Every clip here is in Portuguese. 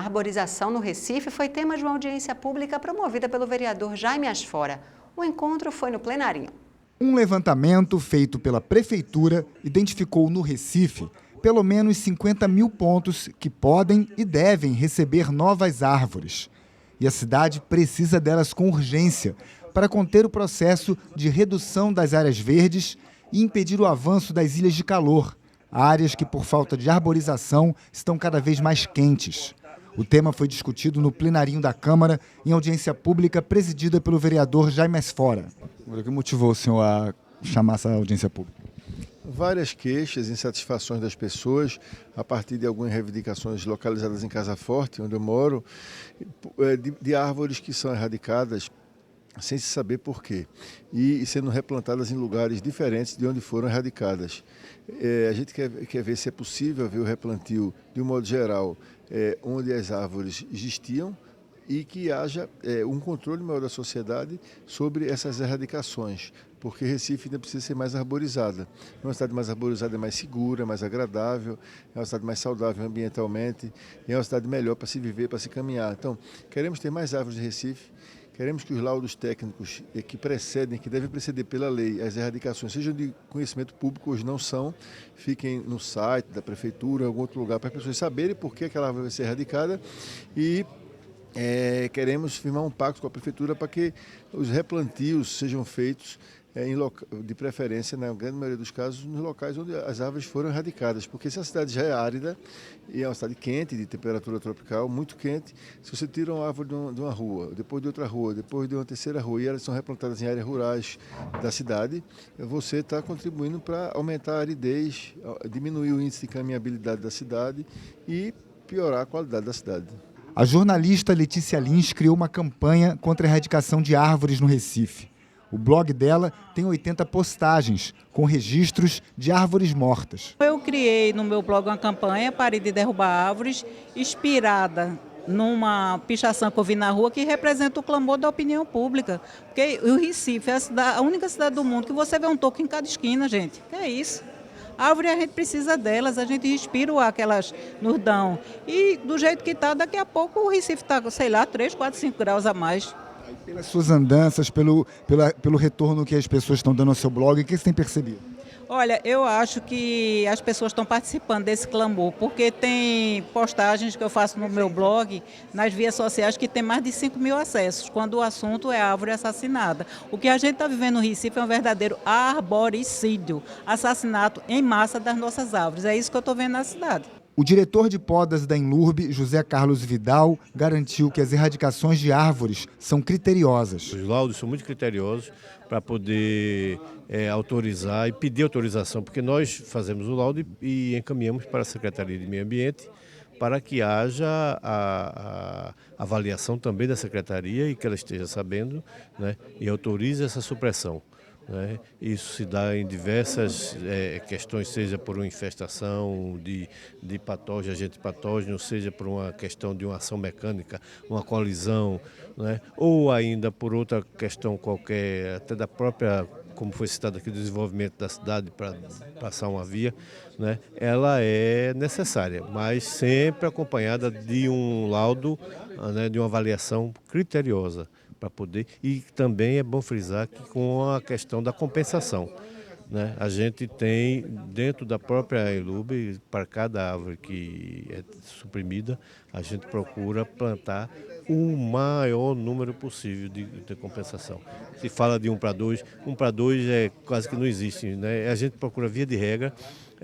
arborização no Recife foi tema de uma audiência pública promovida pelo vereador Jaime Asfora. O encontro foi no Plenarinho. Um levantamento feito pela Prefeitura identificou no Recife pelo menos 50 mil pontos que podem e devem receber novas árvores. E a cidade precisa delas com urgência para conter o processo de redução das áreas verdes e impedir o avanço das ilhas de calor, áreas que, por falta de arborização, estão cada vez mais quentes. O tema foi discutido no plenarinho da Câmara, em audiência pública presidida pelo vereador Jaime Asfora. O que motivou o senhor a chamar essa audiência pública? Várias queixas e insatisfações das pessoas, a partir de algumas reivindicações localizadas em Casa Forte, onde eu moro, de árvores que são erradicadas sem se saber por quê, e sendo replantadas em lugares diferentes de onde foram erradicadas. A gente quer ver se é possível ver o replantio, de um modo geral, onde as árvores existiam, e que haja um controle maior da sociedade sobre essas erradicações, porque Recife ainda precisa ser mais arborizada. Uma cidade mais arborizada é mais segura, mais agradável, é uma cidade mais saudável ambientalmente, é uma cidade melhor para se viver, para se caminhar. Então, queremos ter mais árvores em Recife, queremos que os laudos técnicos que precedem, que devem preceder pela lei, as erradicações, sejam de conhecimento público, hoje não são, fiquem no site da Prefeitura, em algum outro lugar, para as pessoas saberem por que aquela árvore vai ser erradicada, e queremos firmar um pacto com a Prefeitura para que os replantios sejam feitos de preferência, na grande maioria dos casos, nos locais onde as árvores foram erradicadas, porque se a cidade já é árida e é uma cidade quente, de temperatura tropical, muito quente, se você tira uma árvore de uma rua, depois de outra rua, depois de uma terceira rua, e elas são replantadas em áreas rurais da cidade, você está contribuindo para aumentar a aridez, diminuir o índice de caminhabilidade da cidade e piorar a qualidade da cidade. A jornalista Letícia Lins criou uma campanha contra a erradicação de árvores no Recife. O blog dela tem 80 postagens com registros de árvores mortas. Eu criei no meu blog uma campanha para de derrubar árvores, inspirada numa pichação que eu vi na rua que representa o clamor da opinião pública. Porque o Recife é a única cidade do mundo que você vê um toco em cada esquina, gente. Que é isso? A árvore a gente precisa delas, a gente respira o ar que elas nos dão. E do jeito que está, daqui a pouco o Recife está, sei lá, 3, 4, 5 graus a mais. Pelas suas andanças, pelo retorno que as pessoas estão dando ao seu blog, o que você tem percebido? Olha, eu acho que as pessoas estão participando desse clamor, porque tem postagens que eu faço no meu blog, nas vias sociais, que tem mais de 5 mil acessos, quando o assunto é árvore assassinada. O que a gente está vivendo no Recife é um verdadeiro arboricídio, assassinato em massa das nossas árvores. É isso que eu estou vendo na cidade. O diretor de podas da Enlurb, José Carlos Vidal, garantiu que as erradicações de árvores são criteriosas. Os laudos são muito criteriosos para poder autorizar e pedir autorização, porque nós fazemos o laudo e encaminhamos para a Secretaria de Meio Ambiente para que haja a avaliação também da Secretaria e que ela esteja sabendo, né, e autorize essa supressão. Isso se dá em diversas questões, seja por uma infestação de patógeno, agente patógeno, seja por uma questão de uma ação mecânica, uma colisão, ou ainda por outra questão qualquer, até da própria, como foi citado aqui, do desenvolvimento da cidade para passar uma via, ela é necessária, mas sempre acompanhada de um laudo, de uma avaliação criteriosa. Para poder, e também é bom frisar que com a questão da compensação, a gente tem dentro da própria Enlurb, para cada árvore que é suprimida, a gente procura plantar o maior número possível de compensação. Se fala de 1 para 2, 1 para 2 quase que não existe, a gente procura, via de regra,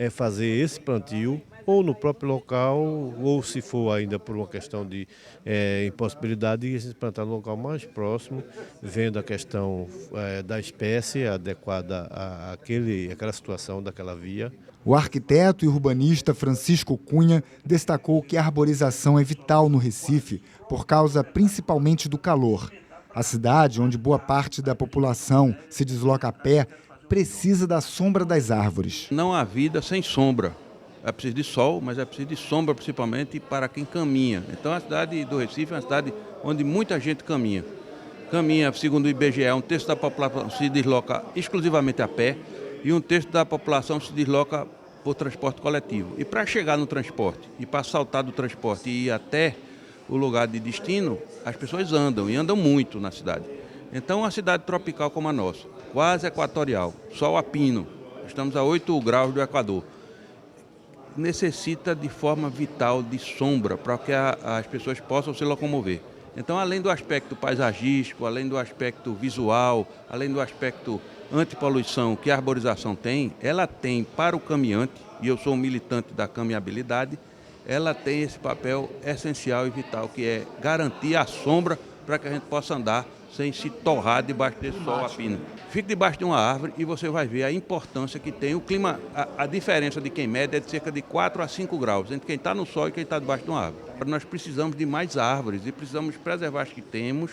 fazer esse plantio ou no próprio local, ou se for ainda por uma questão de impossibilidade, a gente plantar no local mais próximo, vendo a questão da espécie adequada àquela situação daquela via. O arquiteto e urbanista Francisco Cunha destacou que a arborização é vital no Recife, por causa principalmente do calor. A cidade, onde boa parte da população se desloca a pé, precisa da sombra das árvores. Não há vida sem sombra. É preciso de sol, mas é preciso de sombra, principalmente para quem caminha. Então a cidade do Recife é uma cidade onde muita gente caminha. Caminha, segundo o IBGE, um terço da população se desloca exclusivamente a pé e um terço da população se desloca por transporte coletivo. E para chegar no transporte e para saltar do transporte e ir até o lugar de destino, as pessoas andam, e andam muito na cidade. Então, uma cidade tropical como a nossa, quase equatorial, sol a pino, estamos a 8 graus do Equador, necessita de forma vital de sombra para que as pessoas possam se locomover. Então, além do aspecto paisagístico, além do aspecto visual, além do aspecto antipoluição que a arborização tem, ela tem para o caminhante, e eu sou um militante da caminhabilidade, ela tem esse papel essencial e vital, que é garantir a sombra para que a gente possa andar sem se torrar debaixo desse sol a pino. Fique debaixo de uma árvore e você vai ver a importância que tem o clima. A diferença de quem mede é de cerca de 4 a 5 graus entre quem está no sol e quem está debaixo de uma árvore. Nós precisamos de mais árvores e precisamos preservar as que temos,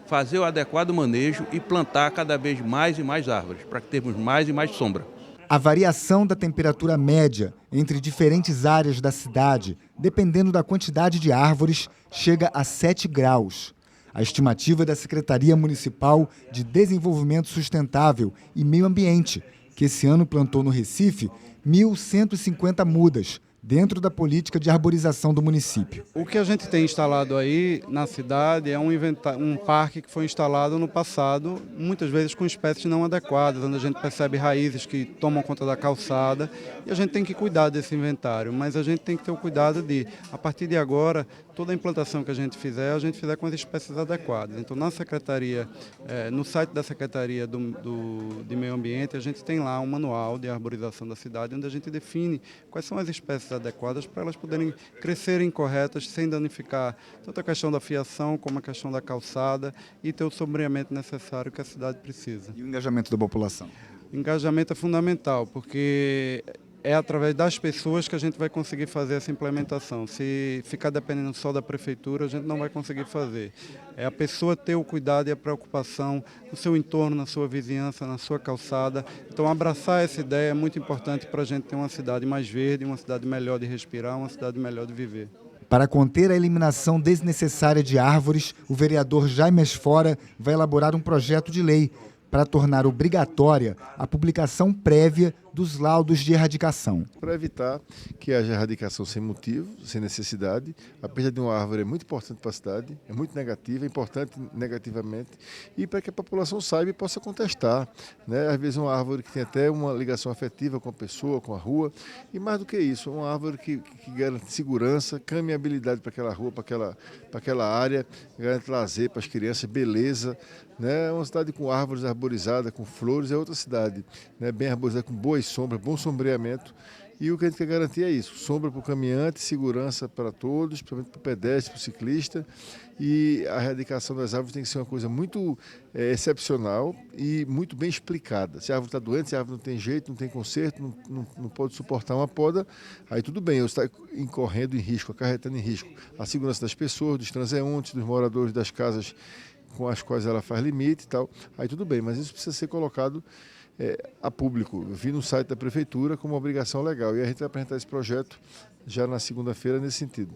fazer o adequado manejo e plantar cada vez mais e mais árvores, para que tenhamos mais e mais sombra. A variação da temperatura média entre diferentes áreas da cidade, dependendo da quantidade de árvores, chega a 7 graus. A estimativa da Secretaria Municipal de Desenvolvimento Sustentável e Meio Ambiente, que esse ano plantou no Recife 1.150 mudas, dentro da política de arborização do município. O que a gente tem instalado aí na cidade é um parque que foi instalado no passado, muitas vezes com espécies não adequadas, onde a gente percebe raízes que tomam conta da calçada, e a gente tem que cuidar desse inventário, mas a gente tem que ter o cuidado de, a partir de agora, toda a implantação que a gente fizer com as espécies adequadas. Então, na Secretaria, no site da Secretaria de Meio Ambiente, a gente tem lá um manual de arborização da cidade, onde a gente define quais são as espécies adequadas para elas poderem crescerem corretas, sem danificar tanto a questão da fiação como a questão da calçada e ter o sombreamento necessário que a cidade precisa. E o engajamento da população? O engajamento é fundamental, porque é através das pessoas que a gente vai conseguir fazer essa implementação. Se ficar dependendo só da prefeitura, a gente não vai conseguir fazer. É a pessoa ter o cuidado e a preocupação no seu entorno, na sua vizinhança, na sua calçada. Então, abraçar essa ideia é muito importante para a gente ter uma cidade mais verde, uma cidade melhor de respirar, uma cidade melhor de viver. Para conter a eliminação desnecessária de árvores, o vereador Jaime Asfora vai elaborar um projeto de lei para tornar obrigatória a publicação prévia dos laudos de erradicação. Para evitar que haja erradicação sem motivo, sem necessidade, a perda de uma árvore é muito importante para a cidade, é muito negativa, é importante negativamente, e para que a população saiba e possa contestar, né? Às vezes uma árvore que tem até uma ligação afetiva com a pessoa, com a rua, e mais do que isso, uma árvore que garante segurança, caminhabilidade para aquela rua, para aquela área, garante lazer para as crianças, beleza, né? Uma cidade com árvores arborizadas, com flores, é outra cidade, né? Bem arborizada, com boas sombras, bom sombreamento. E o que a gente quer garantir é isso: sombra para o caminhante, segurança para todos, principalmente para o pedestre, para o ciclista. E a erradicação das árvores tem que ser uma coisa muito excepcional e muito bem explicada. Se a árvore está doente, se a árvore não tem jeito, não tem conserto, não pode suportar uma poda, aí tudo bem, eu estou incorrendo em risco, acarretando em risco a segurança das pessoas, dos transeuntes, dos moradores das casas com as quais ela faz limite e tal, aí tudo bem, mas isso precisa ser colocado a público, vi no site da Prefeitura como uma obrigação legal, e a gente vai apresentar esse projeto já na segunda-feira nesse sentido.